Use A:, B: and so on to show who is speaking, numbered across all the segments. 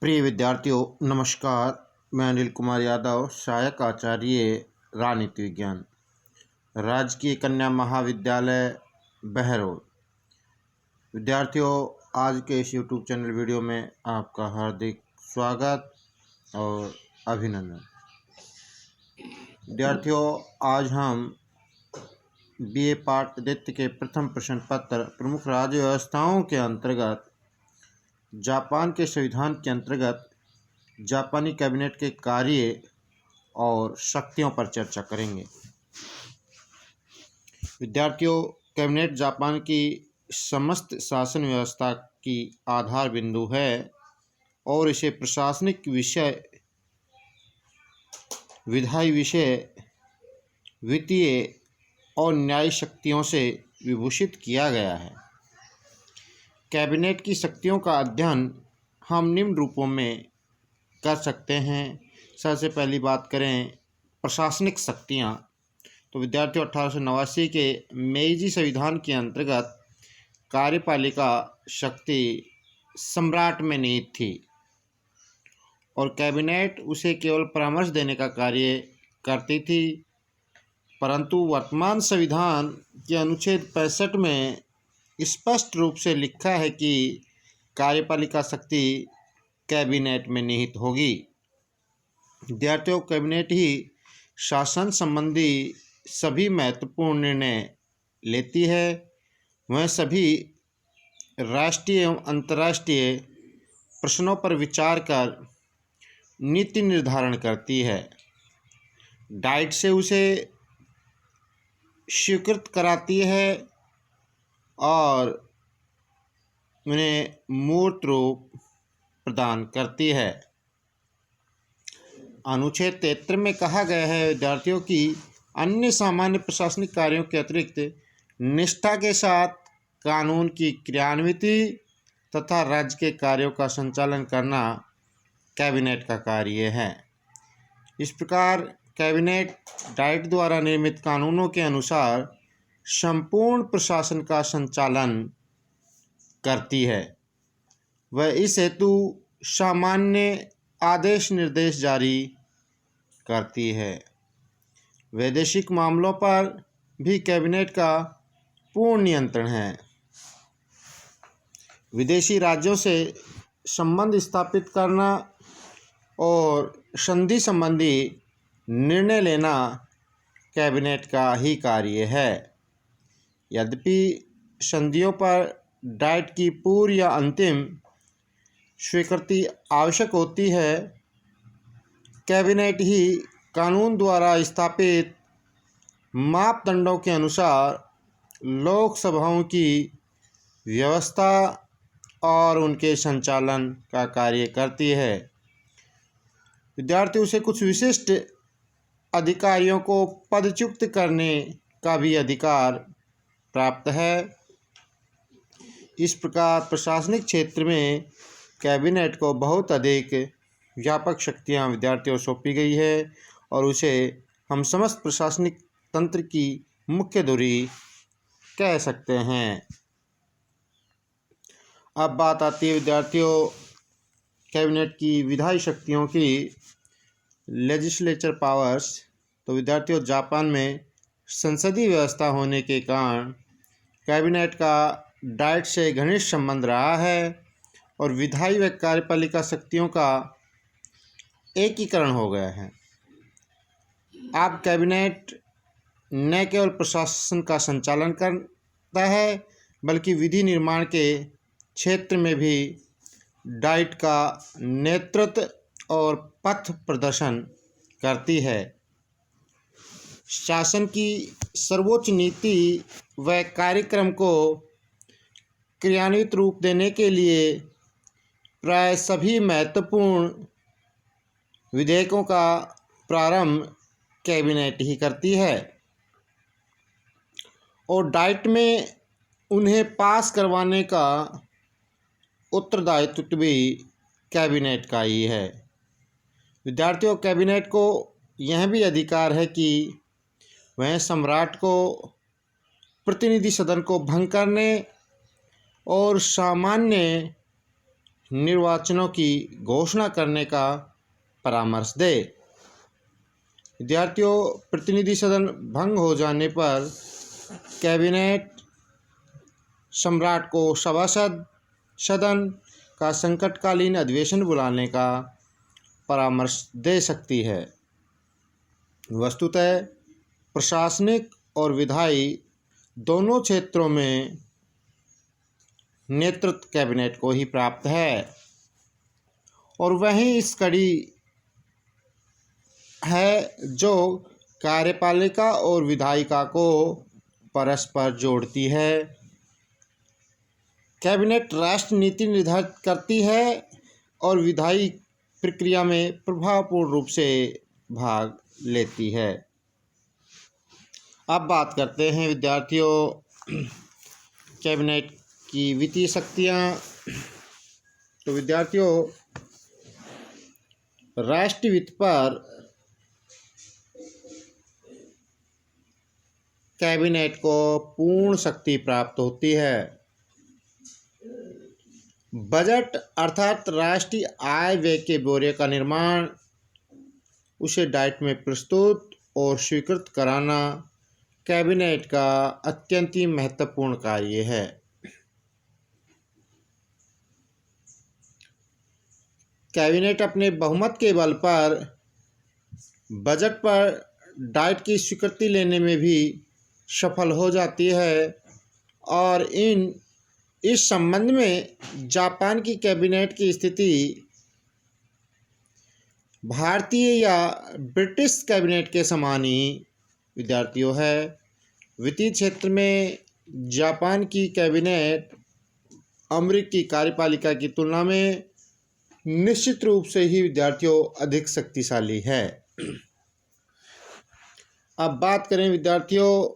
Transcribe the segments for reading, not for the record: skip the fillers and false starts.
A: प्रिय विद्यार्थियों नमस्कार। मैं अनिल कुमार यादव, सहायक आचार्य राजनीति विज्ञान, राजकीय कन्या महाविद्यालय बहरोड। विद्यार्थियों, आज के इस यूट्यूब चैनल वीडियो में आपका हार्दिक स्वागत और अभिनंदन। विद्यार्थियों, आज हम बीए पाठ द्वितीय के प्रथम प्रश्न पत्र प्रमुख राज्य व्यवस्थाओं के अंतर्गत जापान के संविधान के अंतर्गत जापानी कैबिनेट के कार्य और शक्तियों पर चर्चा करेंगे। विद्यार्थियों, कैबिनेट जापान की समस्त शासन व्यवस्था की आधार बिंदु है और इसे प्रशासनिक विषय, विधायी विषय, वित्तीय और न्यायिक शक्तियों से विभूषित किया गया है। कैबिनेट की शक्तियों का अध्ययन हम निम्न रूपों में कर सकते हैं। सबसे पहली बात करें प्रशासनिक शक्तियां, तो विद्यार्थियों 1889 के मेइजी संविधान के अंतर्गत कार्यपालिका शक्ति सम्राट में निहित थी और कैबिनेट उसे केवल परामर्श देने का कार्य करती थी। परंतु वर्तमान संविधान के अनुच्छेद 65 में स्पष्ट रूप से लिखा है कि कार्यपालिका शक्ति कैबिनेट में निहित होगी। विद्यार्थियों, कैबिनेट ही शासन संबंधी सभी महत्वपूर्ण निर्णय लेती है। वह सभी राष्ट्रीय एवं अंतर्राष्ट्रीय प्रश्नों पर विचार कर नीति निर्धारण करती है। डाइट से उसे स्वीकृत कराती है और उन्हें मूर्त रूप प्रदान करती है। अनुच्छेद 73 में कहा गया है विद्यार्थियों की अन्य सामान्य प्रशासनिक कार्यों के अतिरिक्त निष्ठा के साथ कानून की क्रियान्विति तथा राज्य के कार्यों का संचालन करना कैबिनेट का कार्य है। इस प्रकार कैबिनेट डाइट द्वारा निर्मित कानूनों के अनुसार संपूर्ण प्रशासन का संचालन करती है। वह इस हेतु सामान्य आदेश निर्देश जारी करती है। वैदेशिक मामलों पर भी कैबिनेट का पूर्ण नियंत्रण है। विदेशी राज्यों से संबंध स्थापित करना और संधि संबंधी निर्णय लेना कैबिनेट का ही कार्य है। यद्यपि संधियों पर डाइट की पूर्व या अंतिम स्वीकृति आवश्यक होती है, कैबिनेट ही कानून द्वारा स्थापित मापदंडों के अनुसार लोकसभाओं की व्यवस्था और उनके संचालन का कार्य करती है। विद्यार्थियों से कुछ विशिष्ट अधिकारियों को पदच्युत करने का भी अधिकार प्राप्त है। इस प्रकार प्रशासनिक क्षेत्र में कैबिनेट को बहुत अधिक व्यापक शक्तियां विद्यार्थियों को सौंपी गई है और उसे हम समस्त प्रशासनिक तंत्र की मुख्य धुरी कह सकते हैं। अब बात आती है विद्यार्थियों कैबिनेट की विधायी शक्तियों की, लेजिस्लेचर पावर्स। तो विद्यार्थियों, जापान में संसदीय व्यवस्था होने के कारण कैबिनेट का डाइट से घनिष्ठ संबंध रहा है और विधायी व कार्यपालिका शक्तियों का एकीकरण हो गया है। अब कैबिनेट न केवल प्रशासन का संचालन करता है बल्कि विधि निर्माण के क्षेत्र में भी डाइट का नेतृत्व और पथ प्रदर्शन करती है। शासन की सर्वोच्च नीति व कार्यक्रम को क्रियान्वित रूप देने के लिए प्राय सभी महत्वपूर्ण विधेयकों का प्रारंभ कैबिनेट ही करती है और डाइट में उन्हें पास करवाने का उत्तरदायित्व भी कैबिनेट का ही है। विद्यार्थियों, कैबिनेट को यह भी अधिकार है कि वह सम्राट को प्रतिनिधि सदन को भंग करने और सामान्य निर्वाचनों की घोषणा करने का परामर्श दे। विद्यार्थियों, प्रतिनिधि सदन भंग हो जाने पर कैबिनेट सम्राट को सदन का संकटकालीन अधिवेशन बुलाने का परामर्श दे सकती है। वस्तुतः प्रशासनिक और विधायी दोनों क्षेत्रों में नेतृत्व कैबिनेट को ही प्राप्त है, और वही इस कड़ी है जो कार्यपालिका और विधायिका को परस्पर जोड़ती है। कैबिनेट राष्ट्र नीति निर्धारित करती है और विधायी प्रक्रिया में प्रभावपूर्ण रूप से भाग लेती है। अब बात करते हैं विद्यार्थियों कैबिनेट की वित्तीय शक्तियाँ। तो विद्यार्थियों, राष्ट्रीय वित्त पर कैबिनेट को पूर्ण शक्ति प्राप्त होती है। बजट अर्थात राष्ट्रीय आय व्यय के ब्यौरे का निर्माण, उसे डाइट में प्रस्तुत और स्वीकृत कराना कैबिनेट का अत्यंत ही महत्वपूर्ण कार्य है। कैबिनेट अपने बहुमत के बल पर बजट पर डाइट की स्वीकृति लेने में भी सफल हो जाती है, और इस संबंध में जापान की कैबिनेट की स्थिति भारतीय या ब्रिटिश कैबिनेट के समान ही विद्यार्थियों है। वित्तीय क्षेत्र में जापान की कैबिनेट अमेरिकी कार्यपालिका की तुलना में निश्चित रूप से ही विद्यार्थियों अधिक शक्तिशाली है। अब बात करें विद्यार्थियों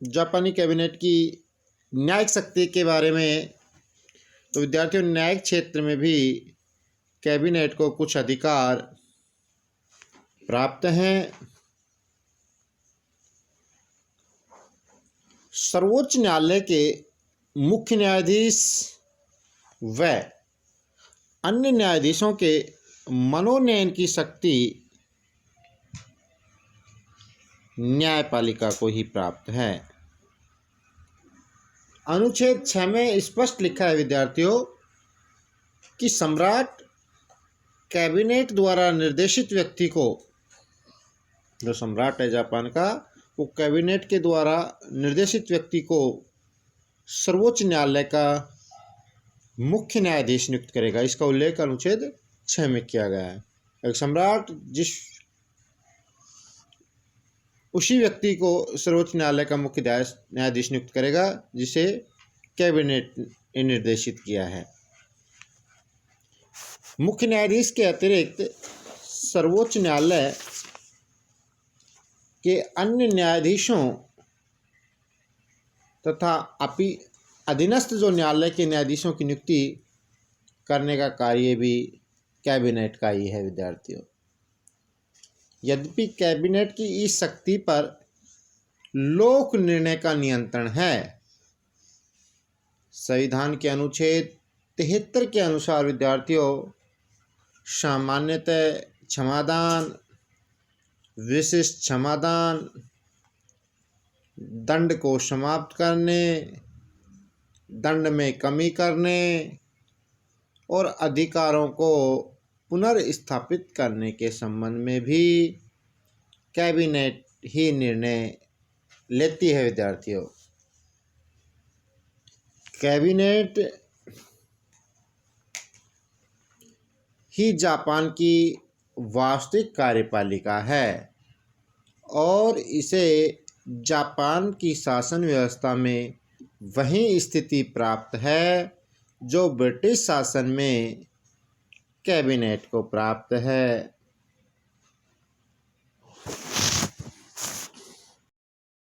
A: जापानी कैबिनेट की न्यायिक शक्ति के बारे में। तो विद्यार्थियों, न्यायिक क्षेत्र में भी कैबिनेट को कुछ अधिकार प्राप्त हैं। सर्वोच्च न्यायालय के मुख्य न्यायाधीश व अन्य न्यायाधीशों के मनोनयन की शक्ति न्यायपालिका को ही प्राप्त है। अनुच्छेद 6 में स्पष्ट लिखा है विद्यार्थियों कि सम्राट कैबिनेट द्वारा निर्देशित व्यक्ति को, जो सम्राट है जापान का, वो कैबिनेट के द्वारा निर्देशित व्यक्ति को सर्वोच्च न्यायालय का मुख्य न्यायाधीश नियुक्त करेगा। इसका उल्लेख अनुच्छेद 6 में किया गया है। एक सम्राट उसी व्यक्ति को सर्वोच्च न्यायालय का मुख्य न्यायाधीश नियुक्त करेगा जिसे कैबिनेट ने निर्देशित किया है। मुख्य न्यायाधीश के अतिरिक्त सर्वोच्च न्यायालय के अन्य न्यायाधीशों तथा अधीनस्थ जो न्यायालय के न्यायाधीशों की नियुक्ति करने का कार्य भी कैबिनेट का ही है विद्यार्थियों। यद्यपि कैबिनेट की इस शक्ति पर लोक निर्णय का नियंत्रण है। संविधान के अनुच्छेद 73 के अनुसार विद्यार्थियों सामान्यतः क्षमादान, विशिष्ट क्षमादान, दंड को समाप्त करने, दंड में कमी करने और अधिकारों को पुनर्स्थापित करने के संबंध में भी कैबिनेट ही निर्णय लेती है विद्यार्थियों। कैबिनेट ही जापान की वास्तविक कार्यपालिका है और इसे जापान की शासन व्यवस्था में वही स्थिति प्राप्त है जो ब्रिटिश शासन में कैबिनेट को प्राप्त है।